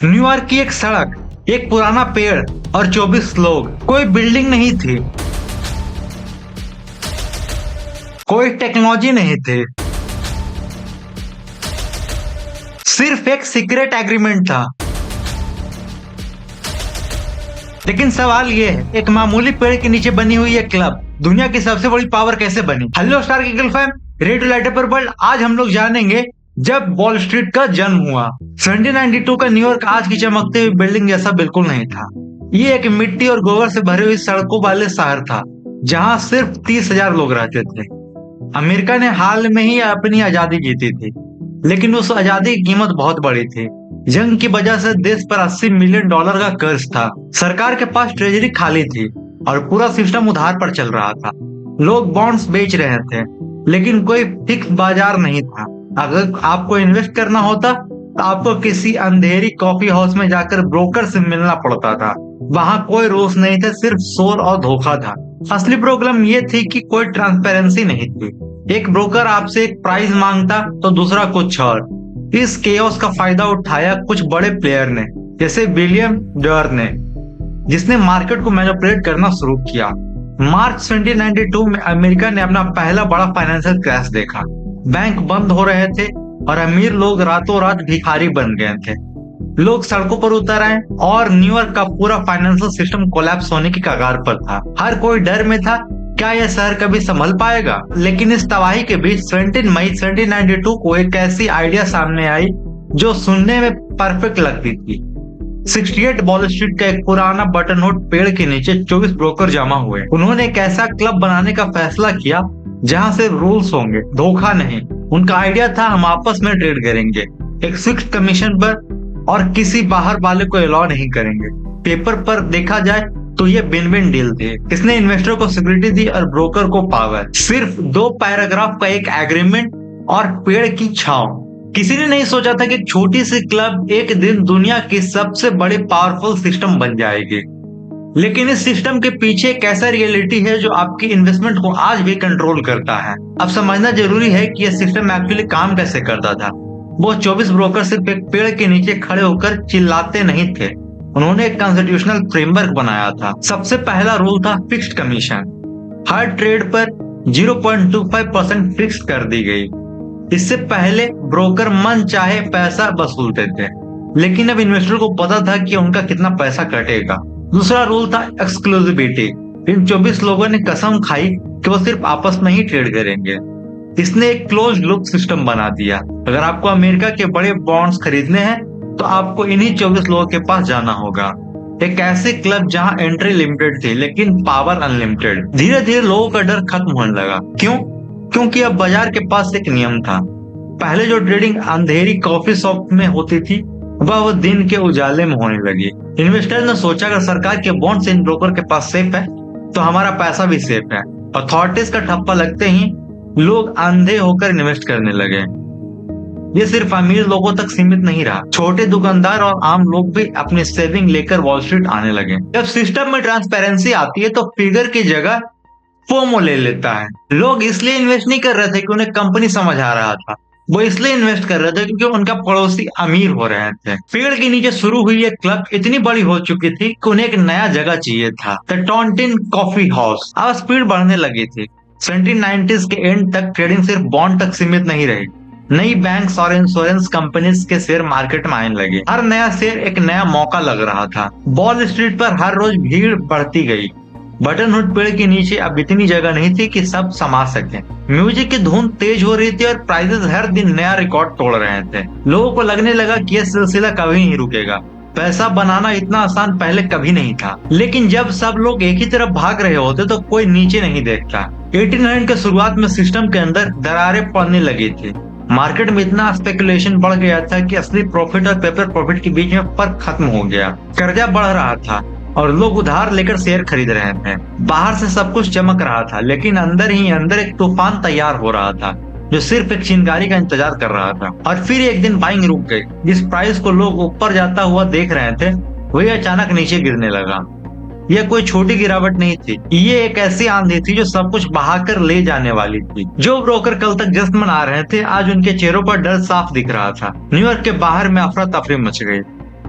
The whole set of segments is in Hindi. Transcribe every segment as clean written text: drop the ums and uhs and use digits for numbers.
न्यूयॉर्क की एक सड़क, एक पुराना पेड़ और 24 लोग। कोई बिल्डिंग नहीं थी, कोई टेक्नोलॉजी नहीं थी, सिर्फ एक सीक्रेट एग्रीमेंट था। लेकिन सवाल ये है, एक मामूली पेड़ के नीचे बनी हुई एक क्लब दुनिया की सबसे बड़ी पावर कैसे बनी? Hello star eagle fan, radio lighter पर वर्ल्ड। आज हम लोग जानेंगे जब वॉल स्ट्रीट का जन्म हुआ। 1792 का न्यूयॉर्क आज की चमकती हुई बिल्डिंग जैसा बिल्कुल नहीं था। ये एक मिट्टी और गोबर से भरी हुई सड़कों वाले शहर था, जहाँ सिर्फ 30,000 लोग रहते थे। अमेरिका ने हाल में ही अपनी आजादी जीती थी, लेकिन उस आजादी की कीमत बहुत बड़ी थी। जंग की वजह से देश पर $80 मिलियन का कर्ज था। सरकार के पास ट्रेजरी खाली थी और पूरा सिस्टम उधार पर चल रहा था। लोग बॉन्ड्स बेच रहे थे, लेकिन कोई फिक्स बाजार नहीं था। अगर आपको इन्वेस्ट करना होता तो आपको किसी अंधेरी कॉफी हाउस में जाकर ब्रोकर से मिलना पड़ता था। वहां कोई रूल्स नहीं थे, सिर्फ शोर और धोखा था। असली प्रॉब्लम ये थी कि कोई ट्रांसपेरेंसी नहीं थी। एक ब्रोकर आपसे एक प्राइस मांगता तो दूसरा कुछ और। इस केओस का फायदा उठाया कुछ बड़े प्लेयर ने, जैसे विलियम डर ने, जिसने मार्केट को मैनिपुलेट करना शुरू किया। मार्च 1792 में अमेरिका ने अपना पहला बड़ा फाइनेंशियल क्रैश देखा। बैंक बंद हो रहे थे और अमीर लोग रातों रात भिखारी बन गए थे। लोग सड़कों पर उतर आए और न्यूयॉर्क का पूरा फाइनेंशियल सिस्टम कोलैप्स होने की कगार पर था। हर कोई डर में था, क्या यह शहर कभी संभल पाएगा? लेकिन इस तबाही के बीच 17 मई 1792 को एक ऐसी आइडिया सामने आई जो सुनने में परफेक्ट लगती थी। 68 वॉल स्ट्रीट का एक पुराना बटनवुड पेड़ के नीचे 24 ब्रोकर जमा हुए। उन्होंने एक ऐसा क्लब बनाने का फैसला किया जहां से रूल्स होंगे, धोखा नहीं। उनका आइडिया था, हम आपस में ट्रेड करेंगे एक फिक्स्ड कमीशन पर और किसी बाहर वाले को अलाउ नहीं करेंगे। पेपर पर देखा जाए तो ये विन विन डील थी। इसने इन्वेस्टर को सिक्योरिटी दी और ब्रोकर को पावर। सिर्फ 2 पैराग्राफ का एक एग्रीमेंट और पेड़ की छांव। किसी ने नहीं सोचा था कि एक छोटी सी क्लब एक दिन दुनिया की सबसे बड़ी पावरफुल सिस्टम बन जाएगी। लेकिन इस सिस्टम के पीछे एक ऐसा रियलिटी है जो आपकी इन्वेस्टमेंट को आज भी कंट्रोल करता है। अब समझना जरूरी है कि यह सिस्टम एक्चुअली काम कैसे करता था। वो 24 ब्रोकर सिर्फ एक पेड़ के नीचे खड़े होकर चिल्लाते नहीं थे, उन्होंने एक कॉन्स्टिट्यूशनल फ्रेमवर्क बनाया था। सबसे पहला रूल था फिक्स्ड कमीशन। हर ट्रेड पर 0.25% फिक्स कर दी गई। इससे पहले ब्रोकर मन चाहे पैसा वसूलते थे, लेकिन अब इन्वेस्टर को पता था कि उनका कितना पैसा कटेगा। दूसरा रूल था एक्सक्लूसिविटी। इन 24 लोगों ने कसम खाई कि वो सिर्फ आपस में ही ट्रेड करेंगे। इसने एक क्लोज लूप सिस्टम बना दिया। अगर आपको अमेरिका के बड़े बॉन्ड्स खरीदने हैं तो आपको इन्हीं 24 लोगों के पास जाना होगा। एक ऐसे क्लब जहां एंट्री लिमिटेड थी लेकिन पावर अनलिमिटेड। धीरे धीरे लोगों का डर खत्म होने लगा। क्यों? क्योंकि अब बाजार के पास एक नियम था। पहले जो ट्रेडिंग अंधेरी कॉफी शॉप में होती थी, वह दिन के उजाले में होने लगी। इन्वेस्टर ने सोचा, अगर सरकार के बॉन्ड्स इन ब्रोकर के पास सेफ है तो हमारा पैसा भी सेफ है। अथॉरिटीज का ठप्पा लगते ही लोग अंधे होकर इन्वेस्ट करने लगे। ये सिर्फ अमीर लोगों तक सीमित नहीं रहा, छोटे दुकानदार और आम लोग भी अपनी सेविंग लेकर वॉल स्ट्रीट आने लगे। जब सिस्टम में ट्रांसपेरेंसी आती है तो फिगर की जगह फोमो ले लेता है। लोग इसलिए इन्वेस्ट नहीं कर रहे थे कि उन्हें कंपनी समझ आ रहा था, वो इसलिए इन्वेस्ट कर रहे थे क्योंकि उनका पड़ोसी अमीर हो रहे थे। पेड़ के नीचे शुरू हुई ये क्लब इतनी बड़ी हो चुकी थी कि उन्हें एक नया जगह चाहिए था, द टॉन्टिन कॉफी हाउस। अब स्पीड बढ़ने लगी थी। 1790s के एंड तक ट्रेडिंग सिर्फ बॉन्ड तक सीमित नहीं रही। नई बैंक्स और इंश्योरेंस कंपनीज के शेयर मार्केट में आने लगे। हर नया शेयर एक नया मौका लग रहा था। वॉल स्ट्रीट पर हर रोज भीड़ बढ़ती गई। बटनवुड पेड़ के नीचे अब इतनी जगह नहीं थी कि सब समा सके। म्यूजिक की धुन तेज हो रही थी और प्राइसेस हर दिन नया रिकॉर्ड तोड़ रहे थे। लोगों को लगने लगा कि यह सिलसिला कभी नहीं रुकेगा। पैसा बनाना इतना आसान पहले कभी नहीं था। लेकिन जब सब लोग एक ही तरफ भाग रहे होते तो कोई नीचे नहीं देखता। 1800 के शुरुआत में सिस्टम के अंदर दरारें पड़ने लगी थी। मार्केट में इतना स्पेकुलेशन बढ़ गया था कि असली प्रॉफिट और पेपर प्रॉफिट के बीच में फर्क खत्म हो गया। कर्जा बढ़ रहा था और लोग उधार लेकर शेयर खरीद रहे थे। बाहर से सब कुछ चमक रहा था, लेकिन अंदर ही अंदर एक तूफान तैयार हो रहा था जो सिर्फ एक चिंगारी का इंतजार कर रहा था। और फिर एक दिन बाइंग रुक गई। जिस प्राइस को लोग ऊपर जाता हुआ देख रहे थे वही अचानक नीचे गिरने लगा। यह कोई छोटी गिरावट नहीं थी, ये एक ऐसी आंधी थी जो सब कुछ बहाकर ले जाने वाली थी। जो ब्रोकर कल तक जश्न मना रहे थे, आज उनके चेहरों पर डर साफ दिख रहा था। न्यूयॉर्क के बाहर में अफरा तफरी मच गई।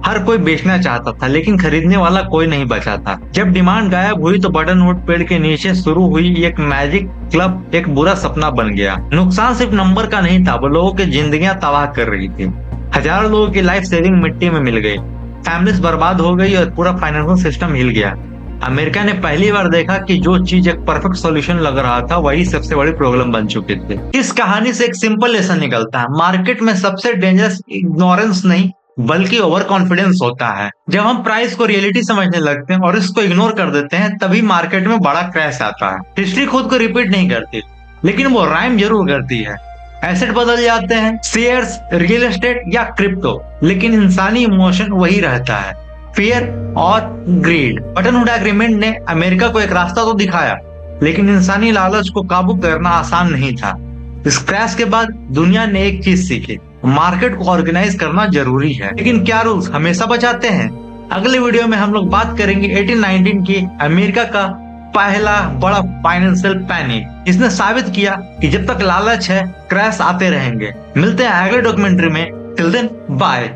हर कोई बेचना चाहता था लेकिन खरीदने वाला कोई नहीं बचा था। जब डिमांड गायब हुई तो बटनवुड पेड़ के नीचे शुरू हुई एक मैजिक क्लब एक बुरा सपना बन गया। नुकसान सिर्फ नंबर का नहीं था, वो लोगों की जिंदगियां तबाह कर रही थी। हजारों लोगों की लाइफ सेविंग मिट्टी में मिल गई, फैमिलीज बर्बाद हो गई और पूरा फाइनेंशियल सिस्टम हिल गया। अमेरिका ने पहली बार देखा कि जो चीज एक परफेक्ट सॉल्यूशन लग रहा था वही सबसे बड़ी प्रॉब्लम बन चुकी थी। इस कहानी से एक सिंपल लेसन निकलता है, मार्केट में सबसे डेंजरस इग्नोरेंस नहीं बल्कि ओवर कॉन्फिडेंस होता है। जब हम प्राइस को रियलिटी समझने लगते हैं और इसको इग्नोर कर देते हैं तभी मार्केट में बड़ा क्रैश आता है। हिस्ट्री खुद को रिपीट नहीं करती लेकिन वो राइम जरूर करती है। एसेट बदल जाते हैं, शेयर्स, रियल एस्टेट या क्रिप्टो, लेकिन इंसानी इमोशन वही रहता है, फियर और ग्रीड। बटनवुड एग्रीमेंट ने अमेरिका को एक रास्ता तो दिखाया लेकिन इंसानी लालच को काबू करना आसान नहीं था। इस क्रैश के बाद दुनिया ने एक चीज सीखी, मार्केट को ऑर्गेनाइज करना जरूरी है लेकिन क्या रूल्स हमेशा बचाते हैं। अगले वीडियो में हम लोग बात करेंगे 1819 की अमेरिका का पहला बड़ा फाइनेंशियल पैनिक, जिसने साबित किया कि जब तक लालच है क्रैश आते रहेंगे। मिलते हैं अगले डॉक्यूमेंट्री में, टिल देन बाय।